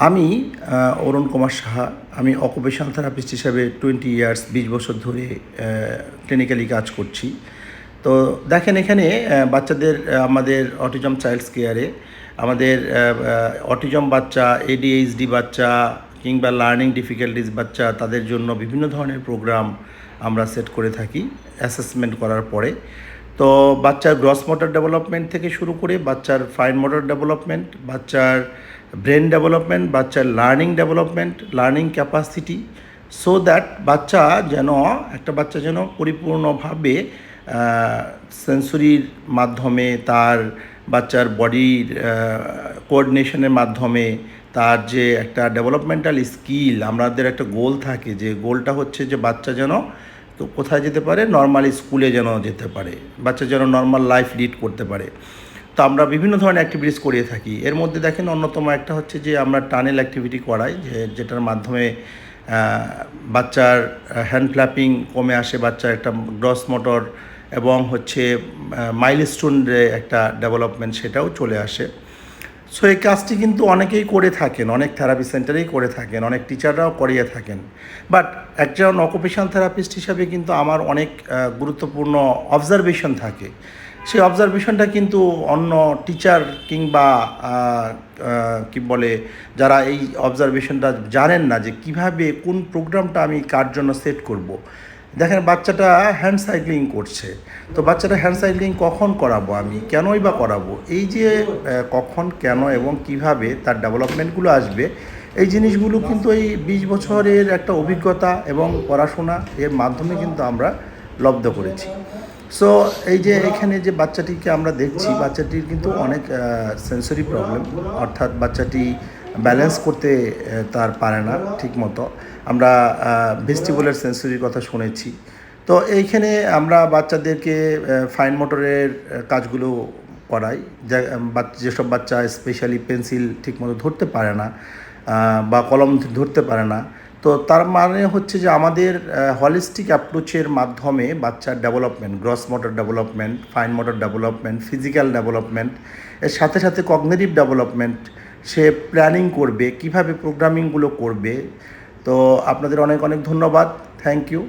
আমি অরুণ কুমার সাহা। আমি occupational therapist হিসাবে 20 ইয়ার্স 20 বছর ধরে ক্লিনিক্যালি কাজ করছি। তো দেখেন এখানে বাচ্চাদের আমাদের অটিজম চাইল্ডস কেয়ারে আমাদের অটিজম বাচ্চা, এডিএইচডি বাচ্চা কিংবা লার্নিং ডিফিকাল্টিস বাচ্চা তাদের জন্য বিভিন্ন ধরনের প্রোগ্রাম আমরা সেট করে থাকি অ্যাসেসমেন্ট করার পরে। তো বাচ্চার গ্রস মোটর ডেভেলপমেন্ট থেকে শুরু করে বাচ্চার ফাইন মোটর ডেভেলপমেন্ট, বাচ্চার ব্রেন ডেভেলপমেন্ট, বাচ্চার learning development, learning capacity, so that একটা বাচ্চা যেন পরিপূর্ণভাবে সেন্সরির মাধ্যমে তার বাচ্চার বডির কোঅর্ডিনেশনের মাধ্যমে তার যে একটা ডেভেলপমেন্টাল স্কিল, আমাদের একটা গোল থাকে, যে গোলটা হচ্ছে যে বাচ্চা যেন তো কোথায় যেতে পারে, নর্মাল স্কুলে যেন যেতে পারে, বাচ্চা যেন নর্মাল লাইফ লিড করতে পারে। তো আমরা বিভিন্ন ধরনের অ্যাক্টিভিটিস করিয়ে থাকি। এর মধ্যে দেখেন অন্যতম একটা হচ্ছে যে আমরা টানেল অ্যাক্টিভিটি করাই, যেটার মাধ্যমে বাচ্চার হ্যান্ড ফ্ল্যাপিং কমে আসে, বাচ্চার একটা গ্রস মোটর এবং হচ্ছে মাইলস্টোন একটা ডেভেলপমেন্ট সেটাও চলে আসে। সো এই কাজটি কিন্তু অনেকেই করে থাকেন, অনেক থেরাপি সেন্টারেই করে থাকেন, অনেক টিচাররাও করিয়ে থাকেন। বাট একজন অকুপেশনাল থেরাপিস্ট হিসাবে কিন্তু আমার অনেক গুরুত্বপূর্ণ অবজারভেশন থাকে। সেই অবজারভেশনটা কিন্তু অন্য টিচার কিংবা কি বলে যারা এই অবজারভেশনটা জানেন না, যে কিভাবে কোন প্রোগ্রামটা আমি কার জন্য সেট করব। দেখেন বাচ্চাটা হ্যান্ড সাইক্লিং করছে, তো বাচ্চাটা হ্যান্ড সাইক্লিং কখন করাবো, আমি কেনই বা করাবো, এই যে কখন, কেন এবং কিভাবে তার ডেভেলপমেন্টগুলো আসবে, এই জিনিসগুলো কিন্তু এই 20 বছরের একটা অভিজ্ঞতা এবং পড়াশোনা এর মাধ্যমে কিন্তু আমরা লব্ধ করেছি। সো এই যে এখানে যে বাচ্চাটিকে আমরা দেখছি, বাচ্চাটির কিন্তু অনেক সেন্সরি প্রবলেম, অর্থাৎ বাচ্চাটি ব্যালেন্স করতে তার পারে না ঠিক মতো। আমরা ভেস্টিবুলার সেন্সরির কথা শুনেছি। তো এইখানে আমরা বাচ্চাদেরকে ফাইন মোটরের কাজগুলো করাই, যেসব বাচ্চা স্পেশালি পেন্সিল ঠিকমতো ধরতে পারে না বা কলম ধরতে পারে না। তো তার মানে হচ্ছে যে আমাদের হলিস্টিক অ্যাপ্রোচের মাধ্যমে বাচ্চার development, gross motor development, fine motor development, physical development, এর সাথে সাথে কগনিটিভ ডেভেলপমেন্ট, সে প্ল্যানিং করবে, কিভাবে প্রোগ্রামিংগুলো করবে। তো আপনাদের অনেক অনেক ধন্যবাদ, থ্যাংক ইউ।